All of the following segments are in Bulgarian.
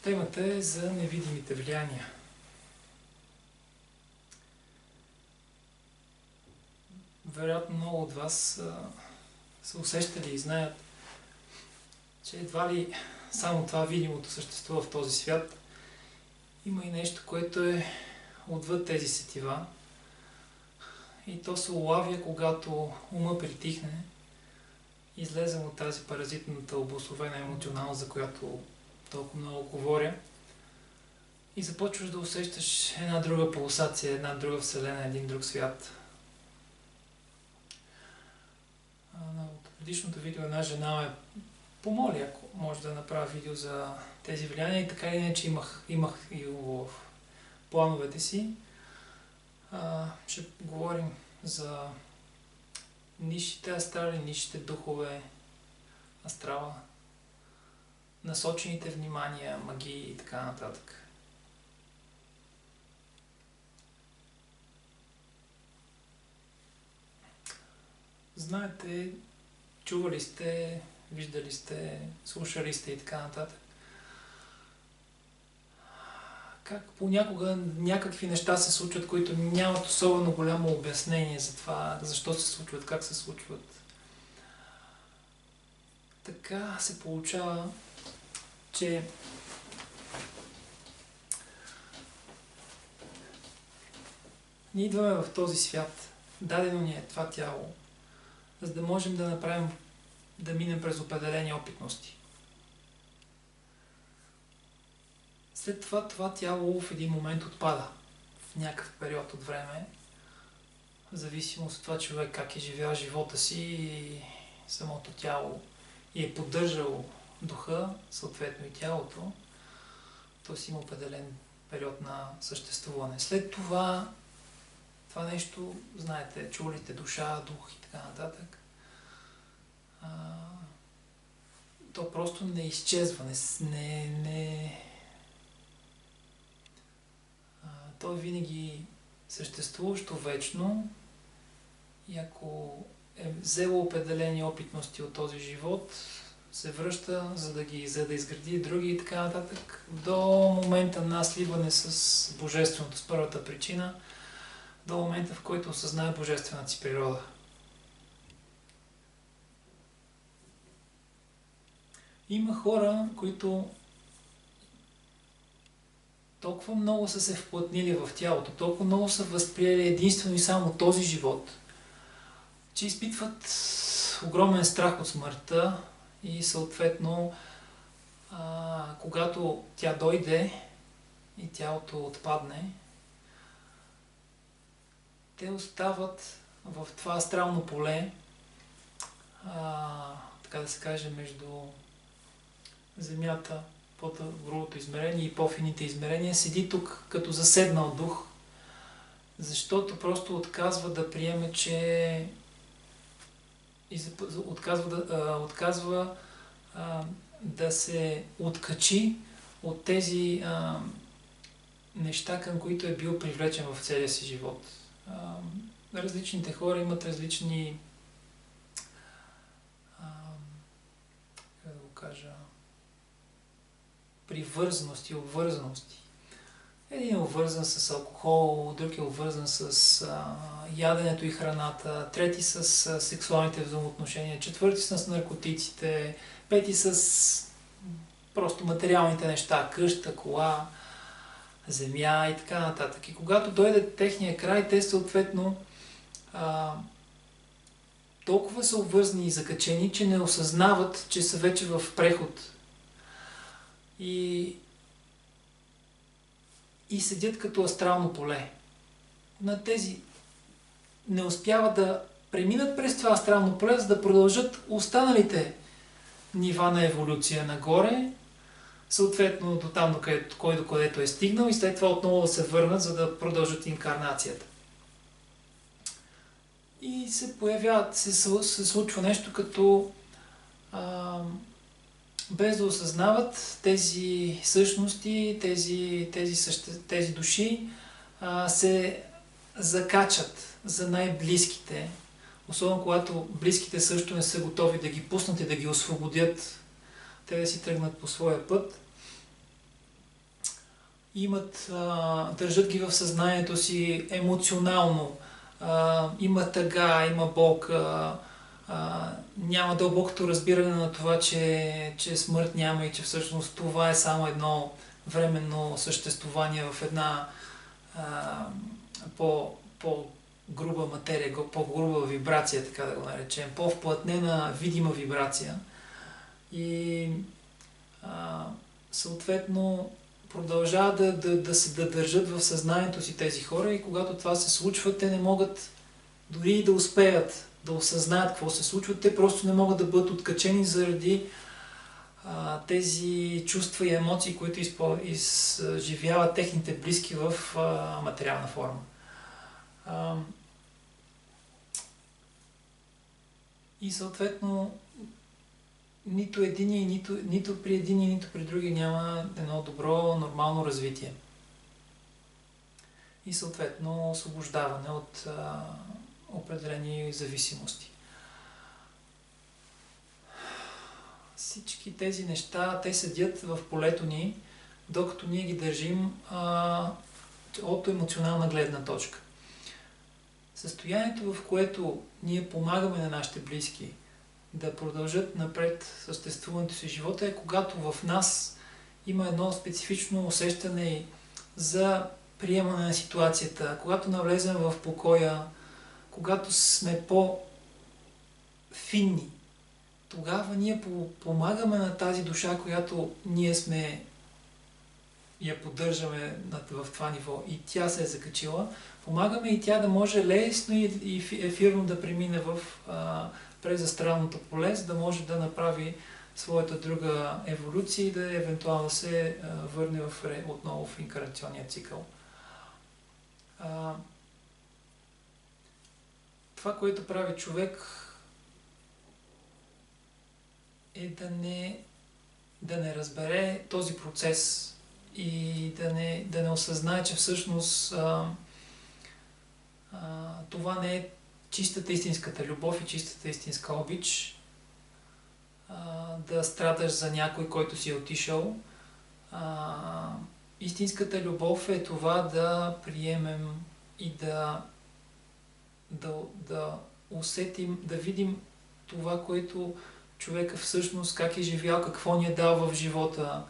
Темата е за невидимите влияния. Вероятно много от вас са усещали и знаят, че едва ли само това видимото съществува в този свят. Има и нещо, което е отвъд тези сетива. И то се улавя, когато ума притихне, излезем от тази паразитната обусловена емоционалност, за която толкова много говоря, и започваш да усещаш една друга пулсация, една друга вселена, един друг свят. На предишното видео една жена ме помоли, ако може да направя видео за тези влияния, и така или иначе имах и в плановете си. Ще говорим за нисшите астрали, нисшите духове, астрала, насочените внимания, магии и така нататък. Знаете, чували сте, виждали сте, слушали сте и така нататък, как понякога някакви неща се случват, които нямат особено голямо обяснение за това, защо се случват, как се случват. Така се получава, че ние идваме в този свят, дадено ни е това тяло, за да можем да минем през определени опитности. След това тяло в един момент отпада, в някакъв период от време, в зависимост от това човек как е живял живота си и самото тяло и е поддържал духа, съответно и тялото, то си има определен период на съществуване. След това нещо, знаете, чулите душа, дух и така нататък, то просто не изчезва, то е винаги съществуващо вечно, и ако е взело определени опитности от този живот, се връща, за да изгради други и така нататък, до момента на сливане с Божественото, с първата причина, до момента, в който осъзнае божествената си природа. Има хора, които толкова много са се вплътнили в тялото, толкова много са възприели единствено и само този живот, че изпитват огромен страх от смъртта и съответно, когато тя дойде и тялото отпадне, те остават в това астрално поле, така да се каже, между Земята, по-другото измерение и по-фините измерения, седи тук като заседнал дух, защото просто отказва да приеме, че отказва да се откачи от тези неща, към които е бил привлечен в целия си живот. Различните хора имат различни, как да го кажа, привързаности, обвързаности. Един е обвързан с алкохол, друг е обвързан с яденето и храната, трети с сексуалните взаимоотношения, четвърти с наркотиците, пети с просто материалните неща, къща, кола, земя и така нататък. И когато дойде техния край, те съответно толкова са обвързани и закачени, че не осъзнават, че са вече в преход. И седят като астрално поле. На тези не успяват да преминат през това астрално поле, за да продължат останалите нива на еволюция нагоре, съответно до там, докъдето е стигнал, и след това отново да се върнат, за да продължат инкарнацията. И се случва нещо като без да осъзнават тези същности, тези души се закачат за най-близките, особено когато близките също не са готови да ги пуснат и да ги освободят, те да си тръгнат по своя път. държат ги в съзнанието си емоционално. Има тъга, има болка, няма дълбокото разбиране на това, че смърт няма и че всъщност това е само едно временно съществуване в една по-груба материя, по-груба вибрация, така да го наречем, по-вплътнена видима вибрация. И съответно продължават да държат в съзнанието си тези хора, и когато това се случва, те не могат дори и да успеят да осъзнаят какво се случва, те просто не могат да бъдат откачени заради тези чувства и емоции, които изживяват техните близки в материална форма. И съответно нито при едини, нито при други няма едно добро, нормално развитие. И съответно освобождаване от определени зависимости. Всички тези неща, те седят в полето ни, докато ние ги държим от емоционална гледна точка. Състоянието, в което ние помагаме на нашите близки да продължат напред съществуването си живота, е когато в нас има едно специфично усещане за приемане на ситуацията, когато навлезем в покоя, когато сме по-финни. Тогава ние помагаме на тази душа, която ние я поддържаме в това ниво и тя се е закачила. Помагаме и тя да може лесно и ефирно да премине през астралното поле, за да може да направи своята друга еволюция и да евентуално се върне отново в инкарнационния цикъл. Това, което прави човек, е да не разбере този процес и да не осъзнае, че всъщност това не е чистата истинската любов и чистата истинска обич, да страдаш за някой, който си е отишъл. Истинската любов е това да приемем и да усетим, да видим това, което човека всъщност, как е живял, какво ни е дал в живота,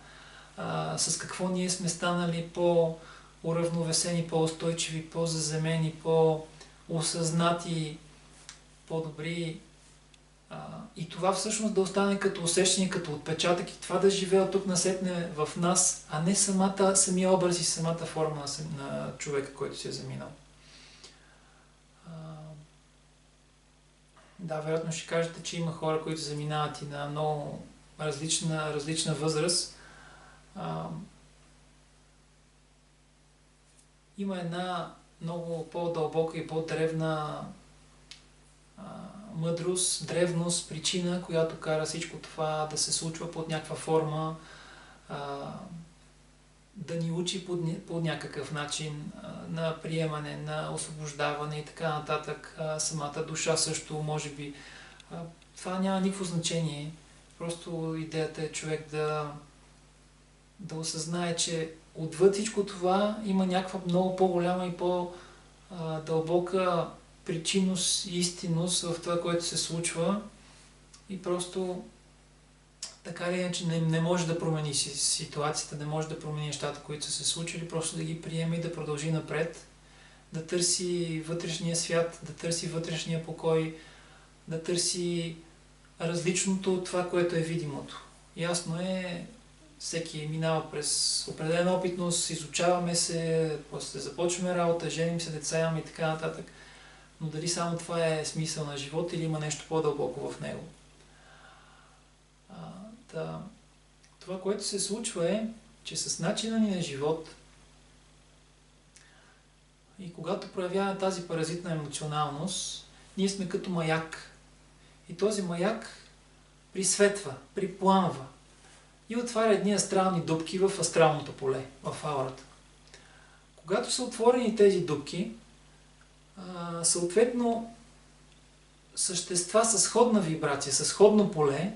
с какво ние сме станали по-уравновесени, по-устойчиви, по-заземени, по-осъзнати, по-добри. И това всъщност да остане като усещане, като отпечатък и това да живее от тук насетне в нас, а не самия образ и самата форма на човека, който си е заминал. Да, вероятно ще кажете, че има хора, които заминават и на много различна възраст. Има една много по-дълбока и по-древна мъдрост, древност, причина, която кара всичко това да се случва под някаква форма, да ни учи по някакъв начин на приемане, на освобождаване и така нататък. Самата душа също, може би. Това няма никакво значение. Просто идеята е човек да осъзнае, че отвъд всичко това има някаква много по-голяма и по-дълбока причинност и истинност в това, което се случва, и просто така или иначе не може да промени ситуацията, не може да промени нещата, които са се случили, просто да ги приеме и да продължи напред, да търси вътрешния свят, да търси вътрешния покой, да търси различното от това, което е видимото. Ясно е, всеки минава през определена опитност, изучаваме се, после започваме работа, женим се, деца имаме и така нататък. Но дали само това е смисъл на живота или има нещо по-дълбоко в него? Това, което се случва е, че с начина ни на живот и когато проявяваме тази паразитна емоционалност, ние сме като маяк. И този маяк присветва, припламва и отваря едни астрални дупки в астралното поле, в аурата. Когато са отворени тези дупки, съответно същества с сходна вибрация, с сходно поле,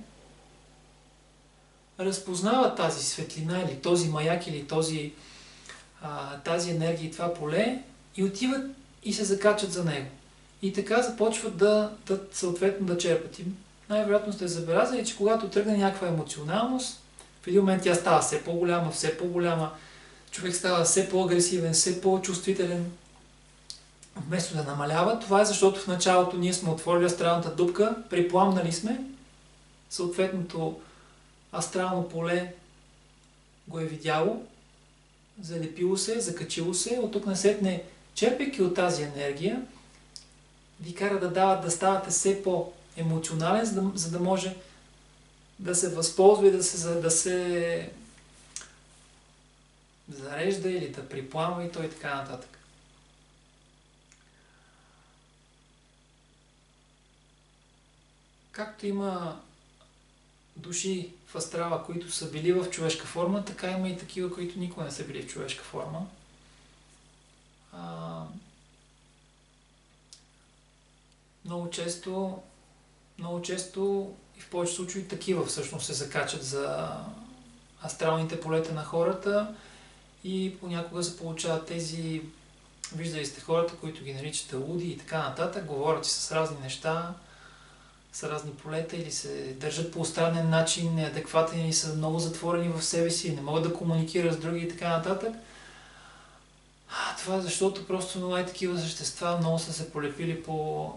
разпознават тази светлина или този маяк или този тази енергия и това поле и отиват и се закачат за него. И така започват съответно да черпат. И най-вероятно сте забелязали, че когато тръгне някаква емоционалност, в един момент тя става все по-голяма, човек става все по-агресивен, все по-чувствителен, вместо да намалява. Това е защото в началото ние сме отворили астралната дупка, припламнали сме, съответното астрално поле го е видяло, залепило се, закачило се, от тук насетне, черпейки от тази енергия, ви кара да ставате все по-емоционален, за да може да се възползва и да се зарежда или да припламва и той така нататък. Както има души в астрала, които са били в човешка форма, така има и такива, които никога не са били в човешка форма. Много често и в повече случаи такива всъщност се закачат за астралните полета на хората и понякога се получават тези, виждали сте хората, които ги наричат луди и така нататък, говорят си с разни неща, с разни полета или се държат по странен начин, неадекватен или са много затворени в себе си, не могат да комуникират с други и така нататък. Това е защото просто такива същества много са се полепили по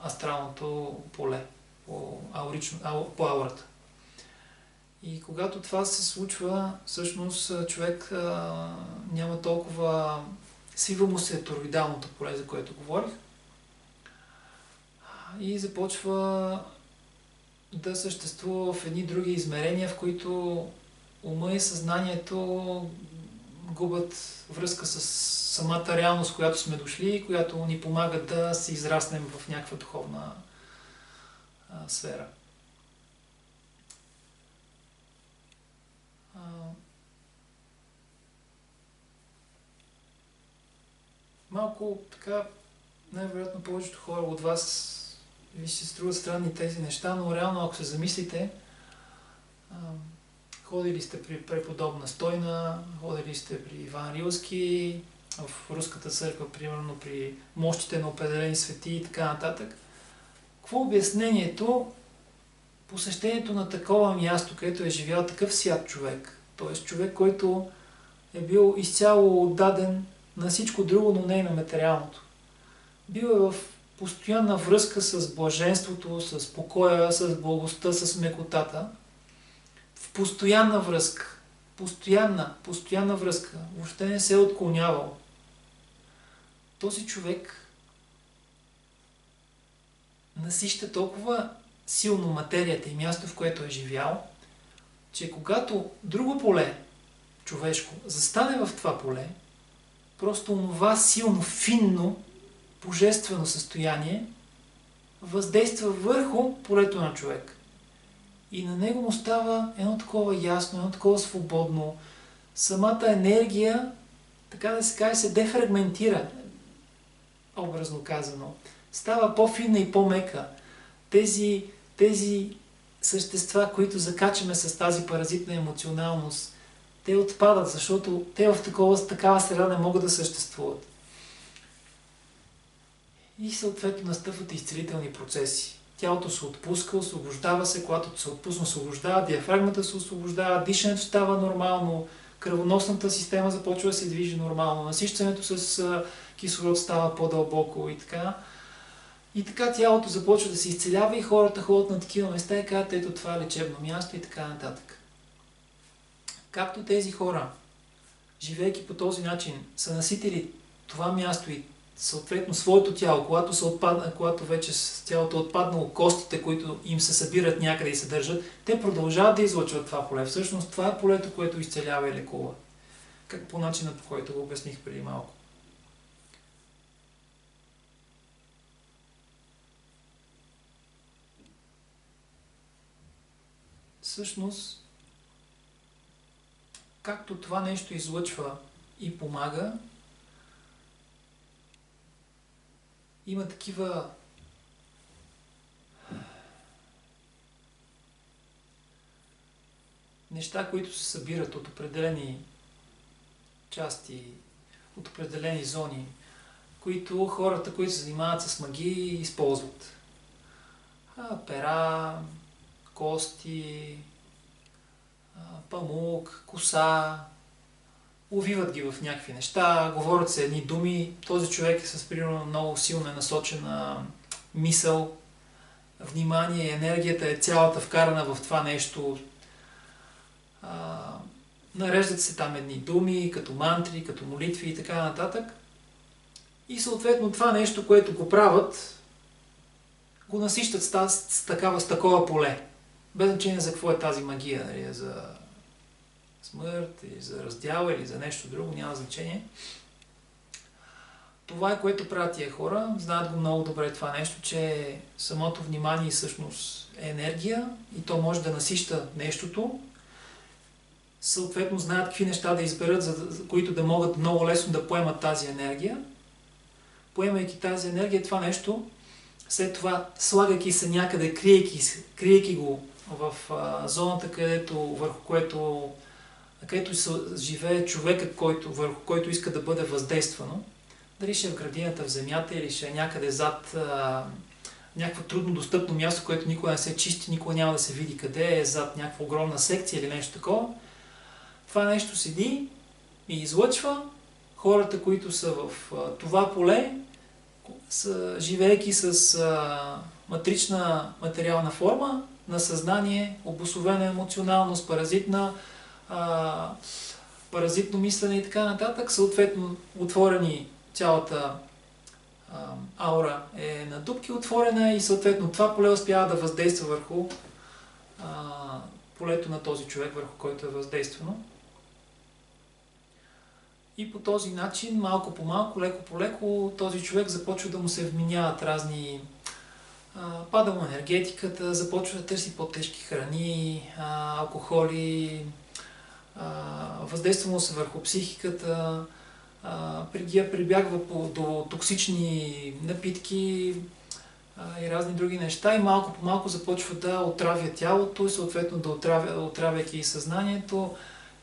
астралното поле, по аурата. И когато това се случва, всъщност човек няма толкова... Свива му се тороидалното поле, за което говорих. И започва да съществува в едни други измерения, в които ума и съзнанието губят връзка с самата реалност, в която сме дошли и която ни помага да се израснем в някаква духовна сфера. Малко така, най-вероятно повечето хора от вас ви се струват странни тези неща, но реално ако се замислите, ходили сте при преподобна Стойна, ходили сте при Иван Рилски, в Руската църква, примерно при мощите на определени свети и така нататък. Какво е обяснението? Посещението на такова място, където е живял такъв свят човек, т.е. човек, който е бил изцяло отдаден на всичко друго, но не и на материалното. Бил е в постоянна връзка с блаженството, с покоя, с благостта, с мекотата. В постоянна връзка. Постоянна връзка. Въобще не се е отклонявал. Този човек насища толкова силно материята и място, в което е живял, че когато друго поле, човешко, застане в това поле, просто онова силно, финно, божествено състояние въздейства върху полето на човек. И на него му става едно такова ясно, едно такова свободно. Самата енергия, така да се каже, се дефрагментира, образно казано. Става по-финна и по-мека. Тези същества, които закачаме с тази паразитна емоционалност, те отпадат, защото те в такава среда не могат да съществуват. И съответно настъпват изцелителни процеси. Тялото се отпуска, освобождава се, когато се отпусне, освобождава, диафрагмата се освобождава, дишането става нормално, кръвоносната система започва да се движи нормално, насищането с кислород става по-дълбоко и така. И така тялото започва да се изцелява и хората ходят на такива места и казват, ето това е лечебно място и така нататък. Както тези хора, живейки по този начин, са наситили това място и съответно своето тяло, когато вече тялото е отпаднало, костите, които им се събират някъде и се държат, те продължават да излъчват това поле. Всъщност това е полето, което изцелява и лекува. Как по начина, по който го обясних преди малко. Всъщност, както това нещо излъчва и помага, има такива неща, които се събират от определени части от определени зони, които хората, които се занимават с магии, използват. Пера, кости, памук, коса, увиват ги в някакви неща, говорят се едни думи, този човек е с примерно много силно насочена мисъл, внимание, енергията е цялата вкарана в това нещо. Нареждат се там едни думи, като мантри, като молитви и така нататък. И съответно това нещо, което го правят, го насищат с такова поле. Без значение за какво е тази магия, нали, за смърт, или за раздяла, или за нещо друго, няма значение. Това е, което правят тия хора. Знаят го много добре това нещо, че самото внимание всъщност е енергия и то може да насища нещото. Съответно знаят какви неща да изберат, за които да могат много лесно да поемат тази енергия. Поемайки тази енергия, това нещо, след това слагайки се някъде, криейки го в зоната, върху където живее човекът, върху който иска да бъде въздействано, дали ще е в градината, в земята или ще е някъде зад някакво трудно достъпно място, което никога не се чисти, никога няма да се види къде е, зад някаква огромна секция или нещо такова. Това нещо седи и излъчва хората, които са в това поле, живеейки с матрична материална форма на съзнание, обусловена емоционалност, паразитно мислене и така нататък, съответно отворени, цялата аура е на дупки отворена и съответно това поле успява да въздейства върху полето на този човек, върху който е въздействано. И по този начин, малко по малко, леко по леко, този човек започва да му се вменяват разни... Пада му енергетиката, започва да търси по-тежки храни, алкохоли, въздейства му се върху психиката, прибягва до токсични напитки и разни други неща и малко по малко започва да отравя тялото и съответно да отравяйки и съзнанието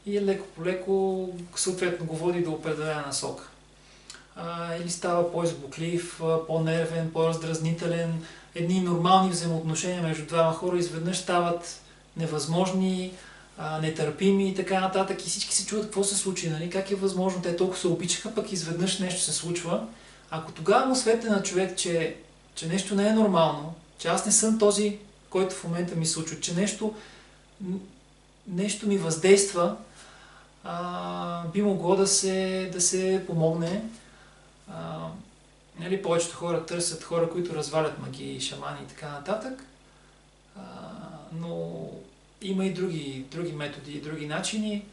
и леко по леко съответно го води до определена насока. Или става по-избуклив, по-нервен, по-раздразнителен. Едни нормални взаимоотношения между двама хора изведнъж стават невъзможни, нетърпими и така нататък и всички се чудят какво се случи, нали? Как е възможно, те толкова се обичаха, пък изведнъж нещо се случва. Ако тогава му светне на човек, че нещо не е нормално, че аз не съм този, който в момента ми случва, че нещо ми въздейства, би могло да се помогне. Нали, повечето хора търсят хора, които развалят магии, шамани и така нататък, но има и други методи и други начини.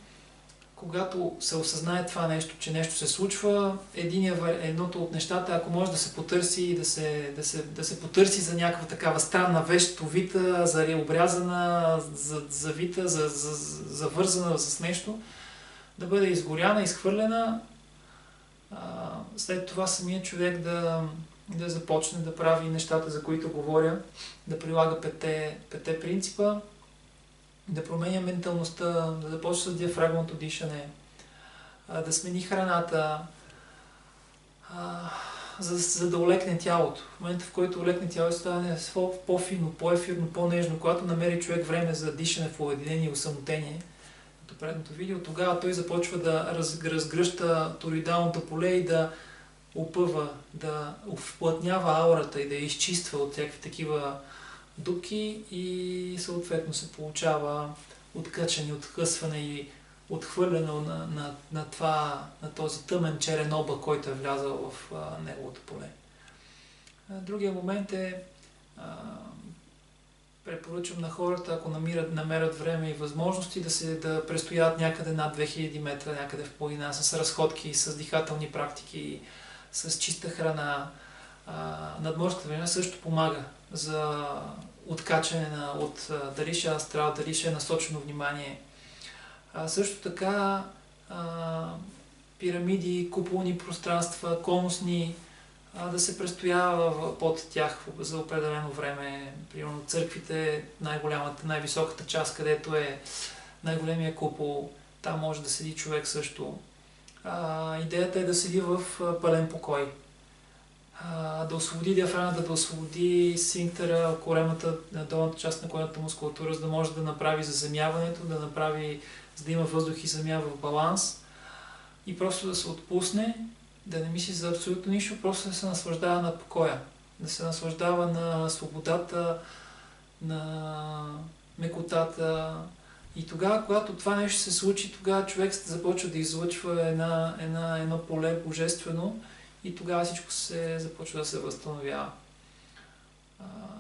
Когато се осъзнае това нещо, че нещо се случва, едното от нещата, ако може да се потърси, да се потърси за някаква такава странна вещ, овита, обрязана, завита, завързана с нещо, да бъде изгоряна, изхвърлена, след това самият човек да започне да прави нещата, за които говоря, да прилага петте принципа, да променя менталността, да започне с диафрагмното дишане, да смени храната, за да олекне тялото. В момента, в който олекне тялото, стане по-финно, по-ефирно, по-нежно, когато намери човек време за дишане в уединение и усамотение, като предното видео, тогава той започва да разгръща тороидалното поле и да опъва, да вплътнява аурата и да я изчиства от всякакви такива дупки и съответно се получава откъчване, откъсване и отхвърляне на този тъмен черен облак, който е влязъл в неговото поле. Другия момент е, препоръчвам на хората, ако намерят време и възможности, да престоят някъде над 2000 метра, някъде в планина, с разходки, с дихателни практики, с чиста храна. Надморската вълна също помага за откачане дали ще е астрал, дали ще е насочено внимание. Също така пирамиди, куполни пространства, конусни, да се престоява под тях за определено време. Примерно църквите, най-голямата, най-високата част, където е най-големия купол, там може да седи човек също. идеята е да седи в пълен покой. Да освободи диафрагмата, да освободи сфинктера, коремата, долната част на коремната мускулатура, за да може да направи заземяването, за да има въздух и земя в баланс и просто да се отпусне, да не мисли за абсолютно нищо, просто да се наслаждава на покоя, да се наслаждава на свободата, на мекотата. И тогава, когато това нещо се случи, тогава човек започва да излъчва едно поле божествено и тогава всичко се започва да се възстановява.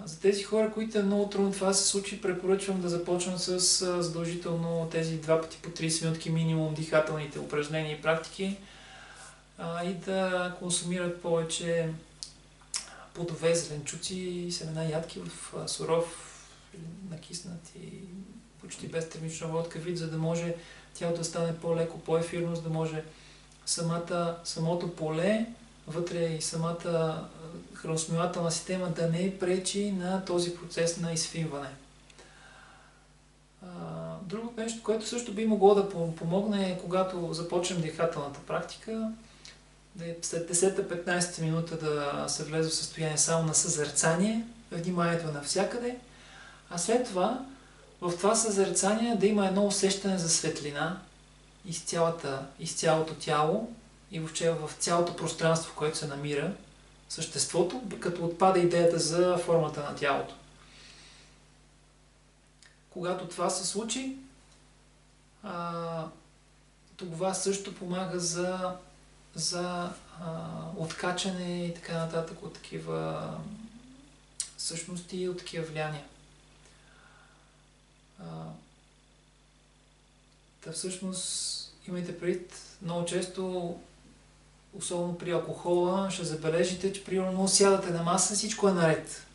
За тези хора, които е много трудно това да се случи, препоръчвам да започнат с задължително тези 2 пъти по 30 минутки минимум дихателните упражнения и практики и да консумират повече плодове, зеленчуци, семена, ядки в суров, накиснат и почти без термична водка вид, за да може тялото да стане по-леко, по-ефирно, за да може самото поле, вътре и самата храносмилателна система да не пречи на този процес на изфинване. Друго нещо, което също би могло да помогне е, когато започнем дихателната практика, след 10-15 минута да се влезе в състояние само на съзерцание, вниманието навсякъде, а след това в това съзерцание да има едно усещане за светлина из цялото тяло и въобще в цялото пространство, в което се намира съществото, като отпада идеята за формата на тялото. Когато това се случи, това също помага за откачане и така нататък от такива същности и от такива влияния. Всъщност, имайте предвид, много често, особено при алкохола, ще забележите, че примерно сядате на маса, всичко е наред.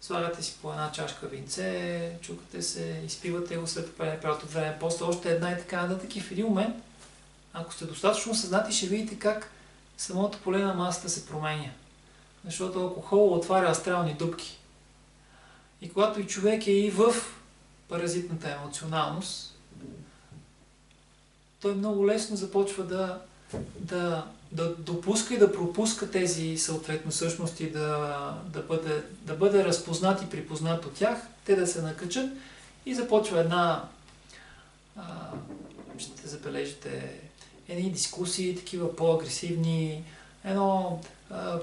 Слагате си по една чашка винце, чукате се, изпивате го след период време, после още една и така нататък. И в един момент, ако сте достатъчно съзнати, ще видите как самото поле на масата се променя. Защото алкохол отваря астрални дупки. И когато и човек е и в паразитната емоционалност, той много лесно започва да допуска и да пропуска тези съответно същности, да бъде разпознат и припознат от тях, те да се накачат и започва ще забележите, едни дискусии, такива по-агресивни, едно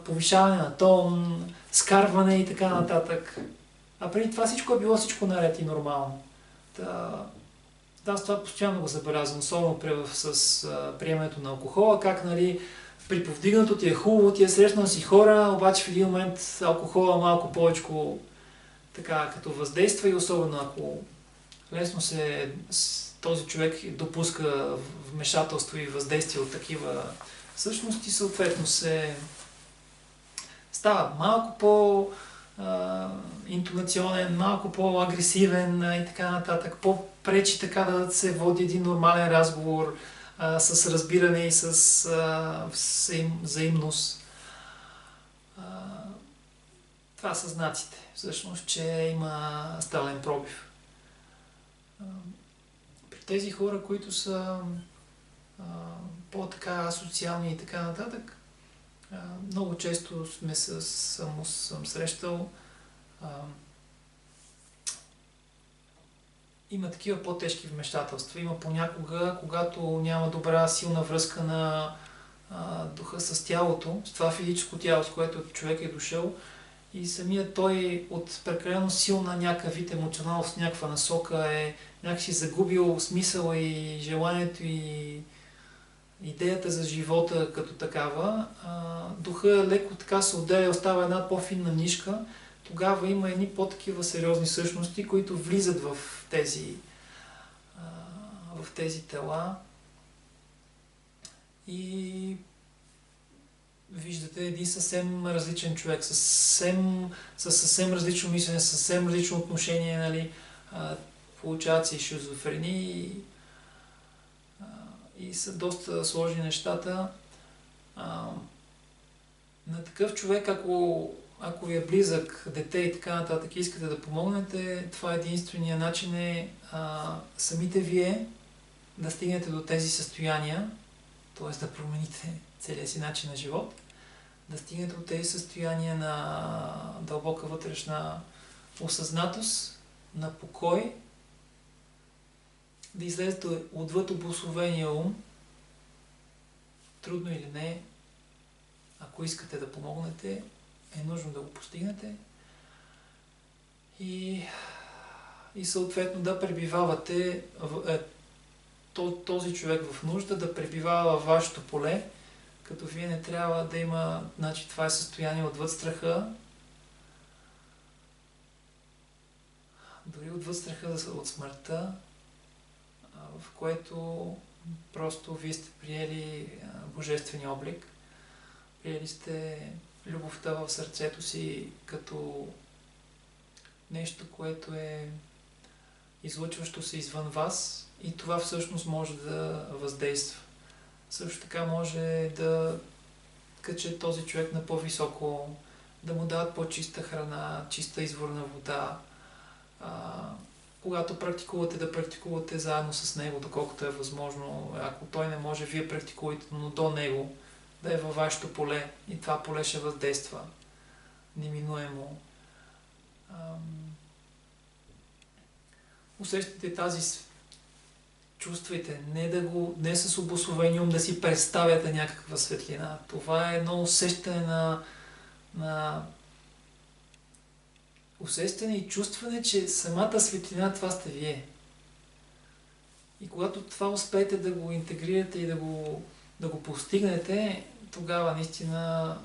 повишаване на тон, скарване и така нататък. А преди това всичко е било наред и нормално. Аз това постоянно го забелязвам, особено с приемането на алкохола, как при повдигнато ти е хубаво, ти е срещнал си хора, обаче в един момент алкохола малко повече така като въздейства и особено ако лесно този човек допуска вмешателство и въздействие от такива същности, съответно става малко по-интонационен, малко по-агресивен и така нататък, по-пречи така да се води един нормален разговор с разбиране и с взаимност. Това са знаците, всъщност, че има астрален пробив. При тези хора, които са по-така асоциални и така нататък, много често съм срещал, има такива по-тежки вмешателства. Има понякога, когато няма добра, силна връзка на духа с тялото, с това физическо тяло, с което човек е дошъл, и самият той от прекалено силна някакъв вид емоционалност, някаква насока е някакси загубил смисъл и желанието и идеята за живота като такава. Духа леко така се отделя, остава една по-финна нишка. Тогава има едни по-такива сериозни същности, които влизат в тези тела и виждате един съвсем различен човек, със съвсем различно мислене, съвсем различно отношение, получават се и шизофрении и са доста сложни нещата. На такъв човек, ако ви е близък, дете и така нататък, искате да помогнете, това единствения начин е самите вие да стигнете до тези състояния, т.е. да промените целия си начин на живот, да стигнете от тези състояния на дълбока вътрешна осъзнатост, на покой, да излезете отвъд обусловения ум, трудно или не, ако искате да помогнете, е нужно да го постигнете и съответно да пребивавате, този човек в нужда да пребивава във вашето поле, като вие не трябва да има, значи това е състояние отвъд страха, дори отвъд страха от смъртта, в което просто вие сте приели божествения облик, приели сте любовта в сърцето си като нещо, което е излъчващо се извън вас и това всъщност може да въздейства. Също така може да каче този човек на по-високо, да му дават по-чиста храна, чиста изворна вода. Когато практикувате, да практикувате заедно с него, доколкото е възможно. Ако той не може, вие практикувате, но до него, да е във вашето поле и това поле ще въздейства неминуемо. Усещате тази, чувствайте, не с обусловени ум да си представяте някаква светлина. Това е едно усещане на усещане и чувстване, че самата светлина това сте вие. И когато това успеете да го интегрирате и да го постигнете, тогава наистина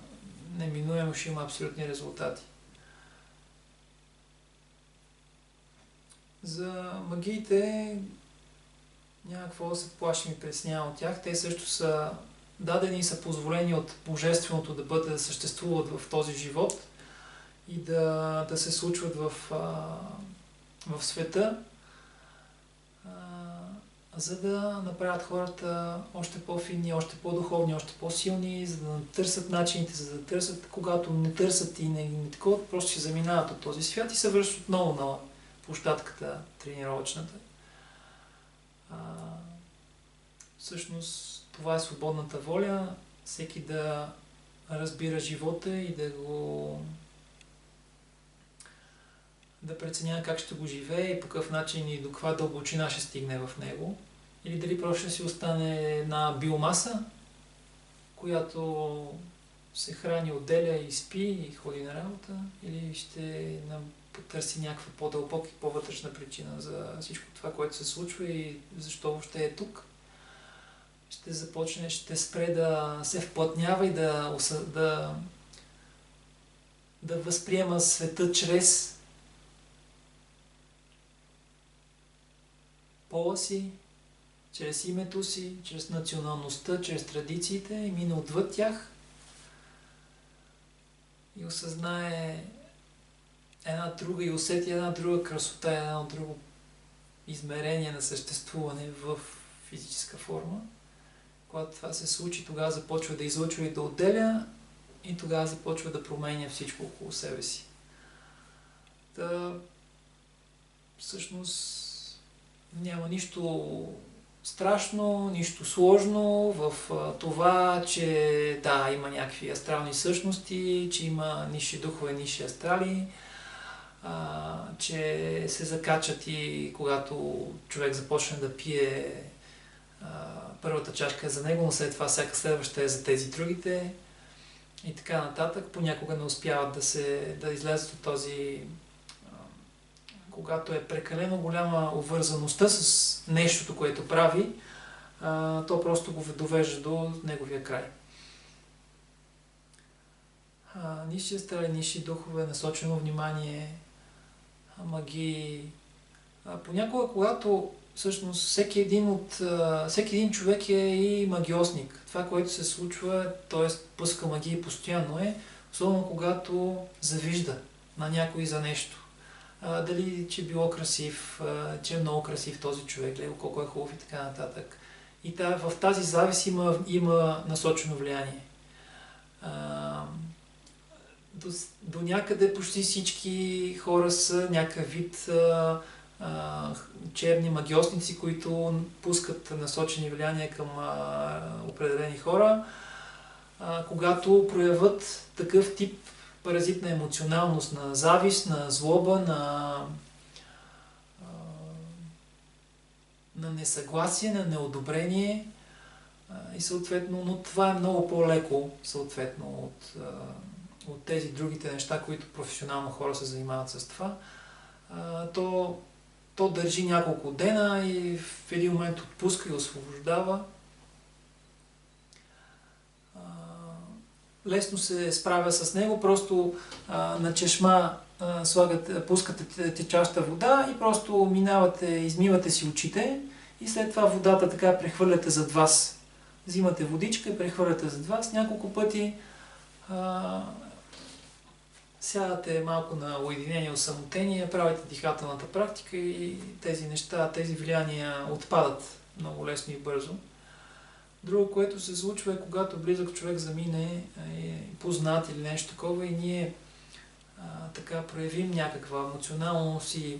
неминуемо ще има абсолютни резултати. За магиите няма какво да се плашим и притеснявам от тях. Те също са дадени и са позволени от Божественото да съществуват в този живот и да се случват в света, за да направят хората още по-финни, още по-духовни, още по-силни, за да търсят начините, за да търсят, когато не търсят и не такова, просто ще заминават от този свят и се връщат отново на площадката тренировъчната. Всъщност това е свободната воля, всеки да разбира живота и да преценява как ще го живее и по какъв начин и до каква дълбочина ще стигне в него. Или дали просто ще си остане една биомаса, която се храни, отделя и спи и ходи на работа, или ще потърси някаква по-дълбока и по-вътрешна причина за всичко това, което се случва и защо въобще е тук. Ще спре да се вплътнява и да възприема света чрез пола си, чрез името си, чрез националността, чрез традициите и мине отвъд тях и осъзнае една друга и усети една друга красота, едно друго измерение на съществуване в физическа форма. Когато това се случи, тогава започва да излъчва и да отделя и тогава започва да променя всичко около себе си. Всъщност няма нищо страшно, нищо сложно в това, че да, има някакви астрални същности, че има нисши духове, нисши астрали, че се закачат и когато човек започне да пие първата чашка е за него, но след това всяка следваща е за тези другите и така нататък. Понякога не успяват да излезат от този, когато е прекалено голяма обвързаността с нещото, което прави, то просто го довежда до неговия край. Нисши астрали, нисши духове, насочено внимание, магии. Понякога, когато всъщност всеки един човек е и магиосник. Това, което се случва, т.е. пуска магии постоянно особено когато завижда на някой за нещо. Дали, че било красив, че е много красив този човек, лего колко е хубав и така нататък. И в тази завист има насочено влияние. До някъде почти всички хора са някакъв вид черни магиосници, които пускат насочени влияния към определени хора, когато проявят такъв тип паразитна емоционалност на завист, на злоба, на несъгласие, на неодобрение и съответно, но това е много по-леко съответно от тези другите неща, които професионално хора се занимават с това. То държи няколко дена и в един момент отпуска и освобождава. Лесно се справя с него, просто на чешма пускате течаща вода и просто измивате си очите и след това водата така прехвърляте зад вас. Взимате водичка и прехвърляте зад вас няколко пъти. Сядате малко на уединение, осамотение, правите дихателната практика и тези неща, тези влияния отпадат много лесно и бързо. Друго, което се случва е, когато близък човек замине, познат или нещо такова и ние така проявим някаква емоционалност и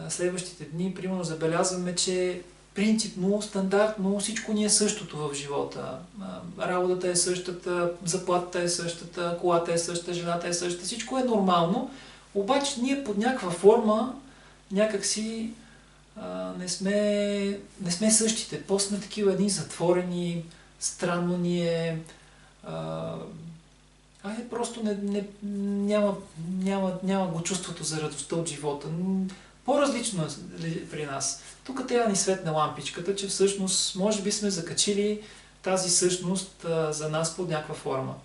следващите дни, примерно, забелязваме, че принципно, стандартно всичко ни е същото в живота. Работата е същата, заплатата е същата, колата е същата, жената е същата, всичко е нормално, обаче ние под някаква форма някакси не сме същите. После сме такива едни затворени, странно ни е. Просто няма го чувството за радостта от живота. По-различно е при нас. Тук трябва да ни светне лампичката, че всъщност може би сме закачили тази същност за нас под някаква форма.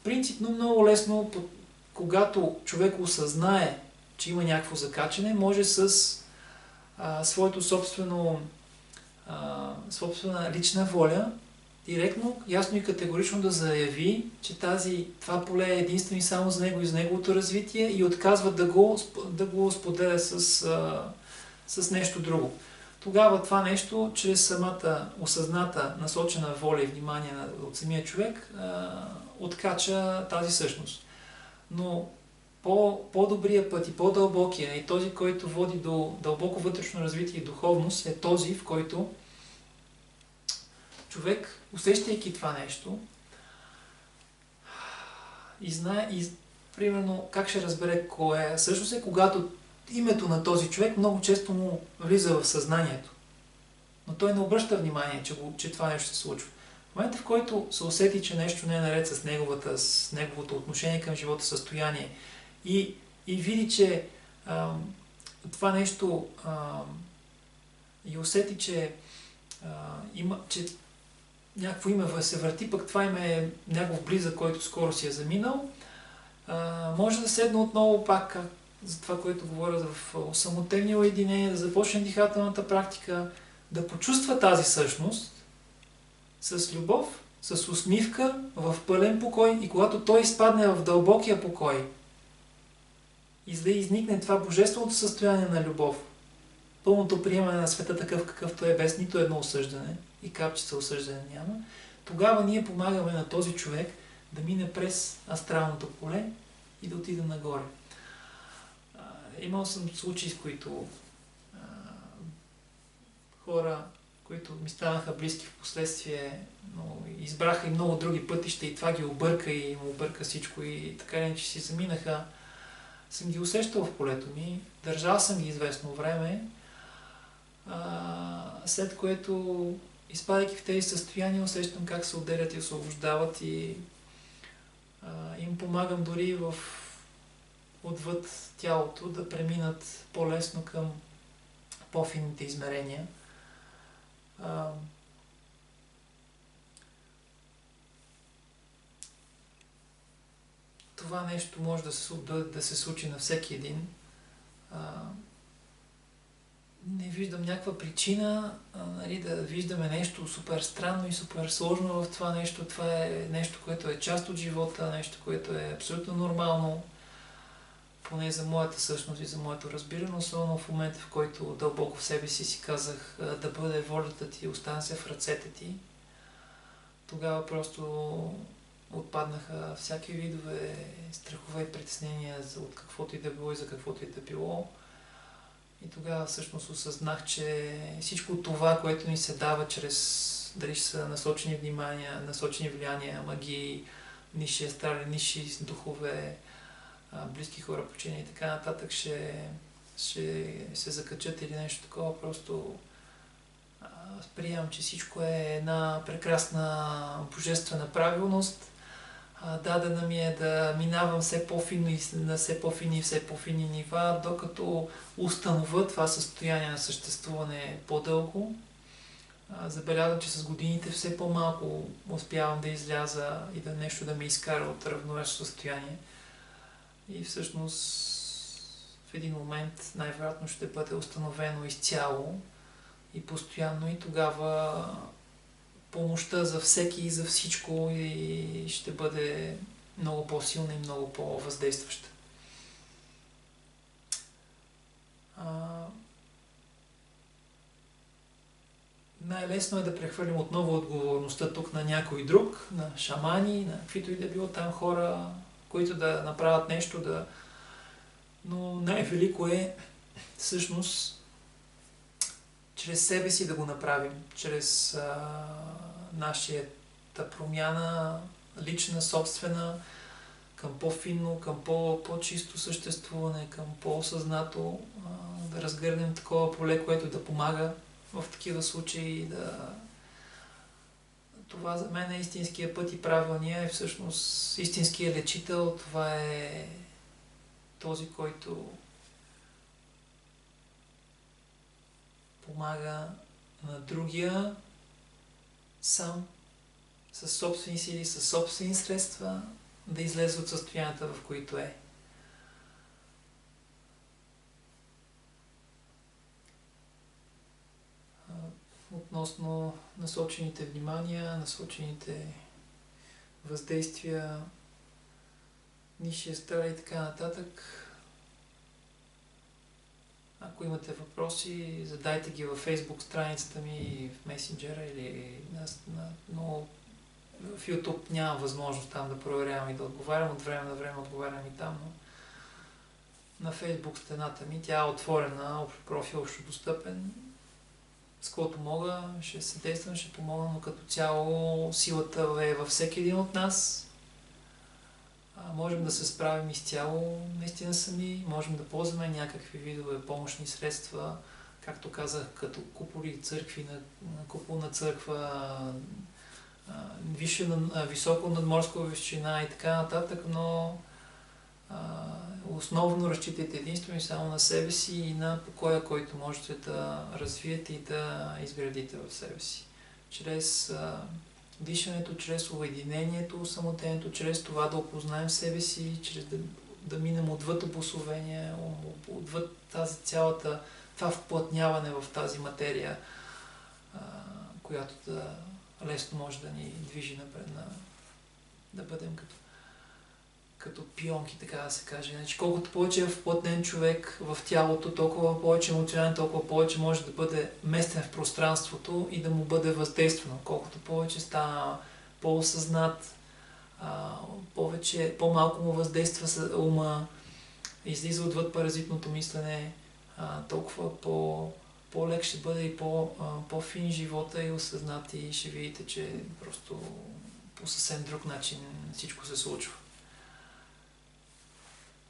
Принципно много лесно, когато човек осъзнае, че има някакво закачане, може с своето собствена лична воля директно, ясно и категорично да заяви, че това поле е единствено и само за него и за неговото развитие и отказва да го споделя с нещо друго. Тогава това нещо, чрез самата осъзната, насочена воля и внимание от самия човек, откача тази същност. Но по-добрия път и по-дълбокия и този, който води до дълбоко вътрешно развитие и духовност, е този, в който човек, усещайки това нещо, и знае, примерно, как ще разбере кое е, всъщност е когато името на този човек много често му влиза в съзнанието. Но той не обръща внимание, че това нещо се случва. В момента, в който се усети, че нещо не е наред с неговото отношение към живота, състояние и види, че това нещо и усети, че някакво име се върти, пък това име е някакъв близък, който скоро си е заминал, може да седне отново пак за това, което говоря в самотемни уединение, да започне дихателната практика, да почувства тази същност с любов, с усмивка, в пълен покой и когато той изпадне в дълбокия покой и за да изникне това божественото състояние на любов, пълното приемане на света такъв какъвто е, без нито едно осъждане и капчица осъждане няма, тогава ние помагаме на този човек да мине през астралното поле и да отиде нагоре. Имал съм случаи, с които хора, които ми станаха близки в последствие, но избраха и много други пътища и това ги обърка и му обърка всичко и така не, че си заминаха. Съм ги усещал в полето ми, държал съм ги известно време, след което, изпадайки в тези състояния, усещам как се отделят и освобождават и им помагам дори отвъд тялото да преминат по-лесно към по-финните измерения. Това нещо може да се случи на всеки един. Не виждам някаква причина да виждаме нещо супер странно и супер сложно в това нещо. Това е нещо, което е част от живота, нещо, което е абсолютно нормално, поне за моята същност и за моето разбиране, особено в момента, в който дълбоко в себе си казах да бъде волята ти, остана се в ръцете ти. Тогава просто отпаднаха всяки видове страхове и притеснения от каквото и да било и за каквото и да било. И тогава всъщност осъзнах, че всичко това, което ни се дава чрез дали ще са насочени внимания, насочени влияния, магии, ниши астрали, ниши духове, близки хора, почини и така нататък, ще се закачат или нещо такова, просто приемам, че всичко е една прекрасна божествена правилност. Дадена ми е да минавам все по-финно и на все по-фини и все по-фини нива, докато установя това състояние на съществуване по-дълго. Забелязвам, че с годините все по-малко успявам да изляза и да нещо да ме изкара от равновесно състояние. И всъщност в един момент най-вероятно ще бъде установено изцяло и постоянно, и тогава помощта за всеки и за всичко и ще бъде много по-силна и много по-въздействаща. Най-лесно е да прехвърлим отново отговорността тук на някой друг, на шамани, на каквито и да било там хора, които да направят нещо, но най-велико е всъщност чрез себе си да го направим, чрез нашата промяна, лична, собствена, към по-финно, към по-чисто съществуване, към по-осъзнато, да разгърнем такова поле, което да помага в такива случаи. Това за мен е истинския път и правилния, е всъщност истинския лечител. Това е този, който помага на другия сам, със собствени сили, със собствени средства, да излезе от състоянията, в които е. Относно насочените внимания, насочените въздействия, ниши астрали и така нататък. Ако имате въпроси, задайте ги във Facebook страницата ми, в месенджера или но в YouTube нямам възможност там да проверявам и да отговарям. От време на време отговарям и там, но на Facebook стената ми тя е отворена, профил общодостъпен. С което мога, ще съдействам, ще помогна, но като цяло силата е във всеки един от нас. Можем да се справим изцяло наистина сами, можем да ползваме някакви видове помощни средства, както казах, като куполи, църкви, на куполна църква, високо надморска височина и така нататък, но основно разчитайте единствено и само на себе си и на покоя, който можете да развиете и да изградите в себе си. Чрез дишането, чрез уединението, самотението, чрез това да опознаем себе си, чрез да минем отвъд обосовение, отвъд това вплътняване в тази материя, която лесно може да ни движи напред, да бъдем като пионки, така да се каже. Значи, колкото повече е вплътнен човек в тялото, толкова повече емоционален, толкова повече може да бъде местен в пространството и да му бъде въздействано. Колкото повече става по-осъзнат, по-малко му въздейства ума, излиза отвъд паразитното мислене, толкова по-лек ще бъде и по-фин живота и осъзнат, и ще видите, че просто по съвсем друг начин всичко се случва.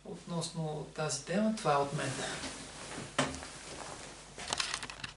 Относно тази тема, това е от мен.